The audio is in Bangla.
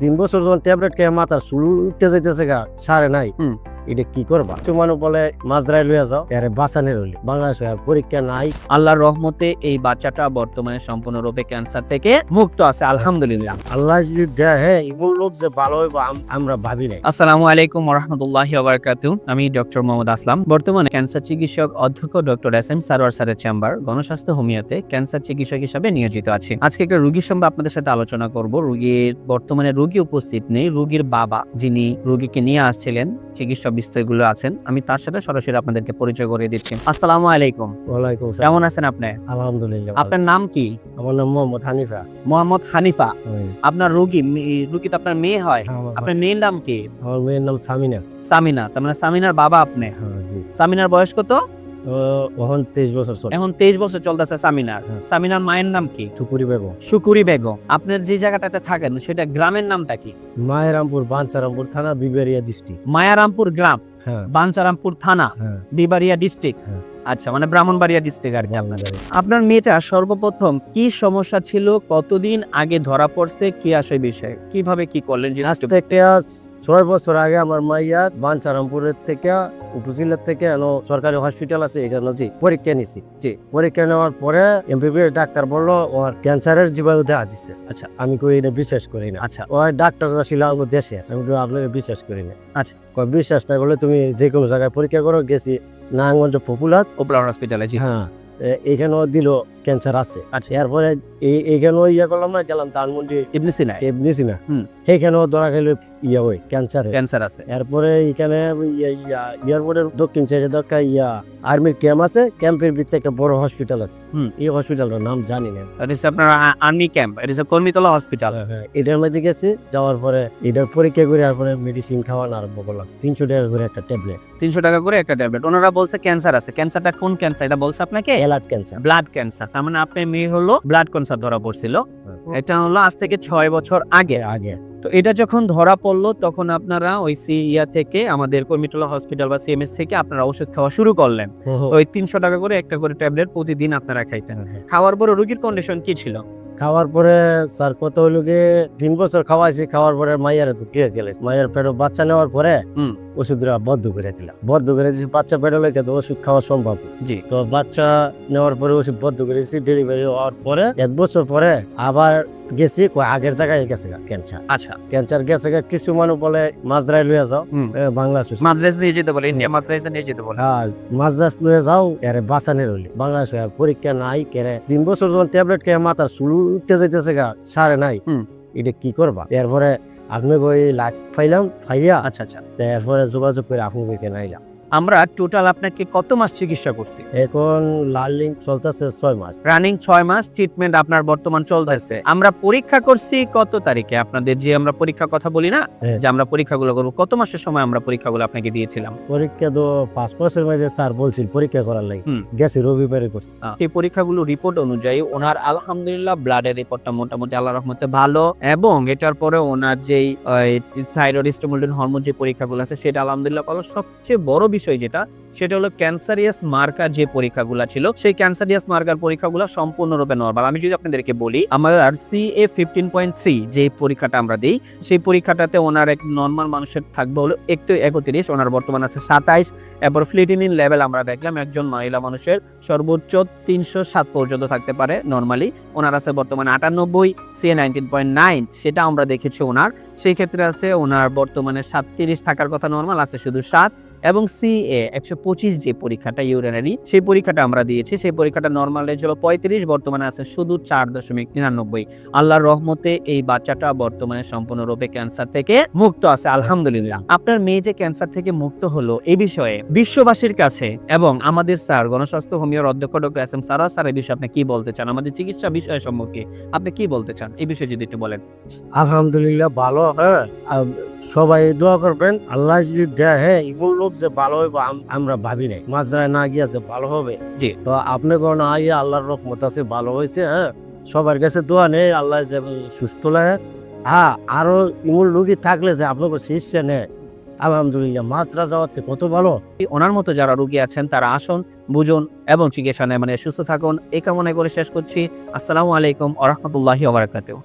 3 বছর যখন ট্যাবলেট খেয়ে মাথার চুল উঠতে যাইতেছে গা সারে নাই। এটা কি করবা? মানুষ বলে মাজরাই লইয়া যাও, এরে বাঁচানোর হইলে বাংলাদেশে আর পরীক্ষা নাই। আল্লাহর রহমতে এই বাচ্চাটা বর্তমানে সম্পূর্ণরূপে ক্যান্সার থেকে মুক্ত আছে, আলহামদুলিল্লাহ। আল্লাহ যদি দেয়, হ্যাঁ, এমন লোক যে ভালো হইব আমরা ভাবি নাই। আসসালামু আলাইকুম ওয়া রাহমাতুল্লাহি ওয়া বারাকাতুহু। আমি ডক্টর মোহাম্মদ আসলাম, বর্তমানে ক্যান্সার চিকিৎসক অধ্যক্ষ ডক্টর এস.এম. সারোয়ার স্যারের চেম্বার গণস্বাস্থ্য হোমিওতে ক্যান্সার চিকিৎসক হিসেবে নিয়োজিত আছি। আজকে একটা রোগীর সম্পর্কে আপনাদের সাথে আলোচনা করব। বর্তমানে রোগী উপস্থিত নেই, রোগীর বাবা যিনি রোগীকে নিয়ে আসছিলেন, চিকিৎসা বিস্তারগুলো আছেন, আমি তার সাথে সরাসরি আপনাদেরকে পরিচয় করে দিচ্ছি। আসসালামু আলাইকুম। ওয়ালাইকুম আসসালাম। কেমন আছেন আপনি? আলহামদুলিল্লাহ। আপনার নাম কি? আমার নাম মোহাম্মদ হানিফা। মোহাম্মদ হানিফা। আপনার রোগী তো আপনার মেয়ে হয়, আপনার মেয়ের নাম কি? আমার মেয়ের নাম সামিনা। সামিনা, তার মানে সামিনার বাবা আপনি? হ্যাঁ, জি। সামিনার বয়স কত? এখন 23 বছর চলে। এখন 23 বছর চলতেছে সামিনার। হ্যাঁ। সামিনার মায়ের নাম কি? সুপুরি বেগম। শুকুরি বেগম। আপনার যে জায়গাটাতে থাকেন সেটা গ্রামের নামটা কি? মায়েরামপুর, বাঞ্চারামপুর থানা, বিবেরিয়া ডিস্ট্রিক্ট। মায়ারামপুর গ্রাম, হ্যাঁ, বাঞ্চারামপুর থানা, হ্যাঁ। বিবাড়িয়া ডিস্ট্রিক্ট। হ্যাঁ। আচ্ছা, মানে ব্রাহ্মণবাড়িয়া ডিস্ট্রিক্ট আর কি আপনাদের। আপনার মেয়েটা সর্বপ্রথম কি সমস্যা ছিল, কতদিন আগে ধরা পড়ছে, কি আসে বিষয়, কিভাবে কি করলেন? আজ থেকে 6 বছর আগে আমার মাইয়া বাঞ্চারামপুরের থেকে উপজেলার থেকে সরকারি হসপিটাল আছে, এটা জি পরীক্ষা নিছি। জি। পরীক্ষা নেওয়ার পরে এমবিবিএস ডাক্তার বললো ওর ক্যান্সারের জীবাণু দেখা দিচ্ছে। আচ্ছা। আমি কই এটা বিশ্বাস করি না। আচ্ছা। ওই ডাক্তার ছিল আমার দেশে, আমি কই আপনাকে বিশ্বাস করি না। আচ্ছা। বিশ্বাস না করলে তুমি যে কোনো জায়গায় পরীক্ষা করো। গেছি নারায়ণগঞ্জ পপুলার হসপিটালে। জি। হ্যাঁ, এখানেও দিল ক্যান্সার আছে। আচ্ছা। এরপরে এইখানেও করলাম না, গেলাম ধানমন্ডি ইবনে সিনা। সেইখানেও ধরা গেল ওই ক্যান্সার আছে। এরপরে এখানে এয়ারপোর্টের দক্ষিণ সাইডে দরকার আর্মির ক্যাম্প আছে, ক্যাম্পের ভিতরে একটা বড় হসপিটাল আছে। এই হসপিটালটার নাম জানি না। আপনার আর্মি ক্যাম্প, কর্মীতলা হসপিটাল। এটার মধ্যে গেছি, যাওয়ার পরে এটার পরীক্ষা করে তারপরে মেডিসিন খাওয়ানো আরম্ভ করলাম। 300 টাকা করে একটা ট্যাবলেট। 300 টাকা করে একটা ট্যাবলেট। ওনারা বলছে ক্যান্সার আছে। ক্যান্সারটা কোন ক্যান্সার এটা বলছে আপনাকে? Blood cancer. Blood cancer. তার মানে আপনার মেয়ে হলো ব্লাড ক্যান্সার ধরা পড়ছিল। এটা হলো আজ থেকে 6 বছর আগে। তো এটা যখন ধরা পড়লো তখন আপনারা ওই থেকে আমাদের কর্মীতলা হসপিটাল বা সিএমএস থেকে আপনারা ওষুধ খাওয়া শুরু করলেন। ওই 300 টাকা করে একটা করে ট্যাবলেট প্রতিদিন আপনারা খাইতেন। খাওয়ার পরে রোগীর কন্ডিশন কি ছিল? খাওয়ার পরে স্যার কত হইল গিয়ে 3 বছর খাওয়াইছি। খাওয়ার পরে মাইয়ারে ঢুকিয়ে গেলে মাইয়ার পেটে বাচ্চা নেওয়ার পরে ওষুধরা বদ্ধ করে দিলাম। বদ্ধ করে দিয়েছি, বাচ্চা পেটে লেগে তো ওষুধ খাওয়া সম্ভব। জি। তো বাচ্চা নেওয়ার পরে ওষুধ বদ্ধ করে দিয়েছি। ডেলিভারি হওয়ার পরে 1 বছর পরে আবার গেছি, আগের জায়গায় গেছে ক্যান্সার। আচ্ছা। ক্যান্সার গেছে। কিছু মানুষ বলে মাজরাই লইয়া যাও, বাংলাদেশ মাদ্রাজ নিয়ে যেতে বলে, ইন্ডিয়া মাদ্রাজে নিয়ে যেতে বলে। হ্যাঁ, মাদ্রাজ লইয়া যাও, এরে বাঁচানোর হইলে বাংলাদেশে আর পরীক্ষা নাই। কেরে 3 বছর যখন ট্যাবলেট খেয়ে মাথার চুল উঠতে যাইতেছে গা সারে নাই। এটা কি করবা? এরপরে আপনি ওই লাখ পাইলাম পাইয়া। আচ্ছা আচ্ছা। এরপরে যোগাযোগ করে আপনাকে নাইলাম। আমরা টোটাল আপনাকে কত মাস চিকিৎসা করছি? এখন লার্নিং চলতেছে 6 মাস। রানিং 6 মাস ট্রিটমেন্ট আপনার বর্তমান চলতেছে। আমরা পরীক্ষা করছি কত তারিখে? আপনাদের যে আমরা পরীক্ষার কথা বলি না, যে আমরা পরীক্ষাগুলো করব, কত মাসের সময় আমরা পরীক্ষাগুলো আপনাকে দিয়েছিলাম? পরীক্ষা তো 5 মাসের মধ্যে স্যার বলছিল পরীক্ষা করার লাগে। গেছি রবিবারে করছি। এই পরীক্ষাগুলো রিপোর্ট অনুযায়ী ওনার আলহামদুলিল্লাহ ব্লাডের রিপোর্টটা মোটামুটি আল্লাহর রহমতে ভালো, এবং এটার পরে ওনার যেই থাইরয়েড স্টিমুলেটিং হরমোন যে পরীক্ষাগুলো আছে সেটা আলহামদুলিল্লাহ ভালো। সবচেয়ে বড় বিষয় যেটা, সেটা হলো ক্যান্সারিয়াস মার্কার যে পরীক্ষাগুলো ছিল, সেই ক্যান্সারিয়াস মার্কার পরীক্ষাগুলো সম্পূর্ণরূপে নরমাল। আমি যদি আপনাদেরকে বলি, আমার CA 15.3 যে পরীক্ষাটা আমরা দিই, সেই পরীক্ষাটাতে ওনার এক নরমাল মানুষের থাকবে হলো 31, ওনার বর্তমান আছে 27। এরপর ফ্লিটিনিন লেভেল আমরা দেখলাম একজন মহিলা মানুষের সর্বোচ্চ 307 পর্যন্ত থাকতে পারে নরমালি। ওনার আছে বর্তমানে 98, CA 19.9 সেটা আমরা দেখেছি ওনার। সেই ক্ষেত্রে আছে ওনার বর্তমানে 37 থাকার কথা, নরমাল আছে শুধু 7। এবং CA 125 যে পরীক্ষাটা ইউরিনারি, সেই পরীক্ষাটা আমরা দিয়েছি, সেই পরীক্ষাটা নরমাল রেঞ্জ হলো 35, বর্তমানে আছে শুধু 4.99। আল্লাহর রহমতে এই বাচ্চাটা বর্তমানে সম্পূর্ণরূপে ক্যান্সার থেকে মুক্ত আছে, আলহামদুলিল্লাহ। আপনার মেয়ে যে ক্যান্সার থেকে মুক্ত হলো, এই বিষয়ে বিশ্ববাসীর কাছে এবং আমাদের স্যার গণস্বাস্থ্য হোমিওর অধ্যক্ষ ডক্টর এস.এম. সারোয়ার স্যার এই বিষয়ে আপনি কি বলতে চান? আমাদের চিকিৎসা বিষয় সম্পর্কে আপনি কি বলতে চান, এই বিষয়ে যদি একটু বলেন। আলহামদুলিল্লাহ ভালো। হ্যাঁ, সবাই দোয়া করবেন। আল্লাহ যদি দেয়, হ্যাঁ, এমন লোক যে ভালো হইব আমরা ভাবি নাই। মাজরায় না গিয়া যে ভালো হবে। জি। তো আপনি কোন আইয়া আল্লাহর রহমত আছে, ভালো হয়েছে। হ্যাঁ, সবার কাছে দোয়া নেই, আল্লাহ সুস্থ লাগে। হ্যাঁ, আরো এমন রোগী থাকলে যে আপনাকে শিষ্যে নেয়, আলহামদুলিল্লাহ। মাত্রা যাওয়াতে কত ভালো। ওনার মতো যারা রোগী আছেন তারা আসুন, বুঝুন এবং চিকিৎসা নেয়, মানে সুস্থ থাকুন, এই কামনা করে শেষ করছি। আসসালামু আলাইকুম ওয়া রাহমাতুল্লাহি ওয়া বারাকাতুহু।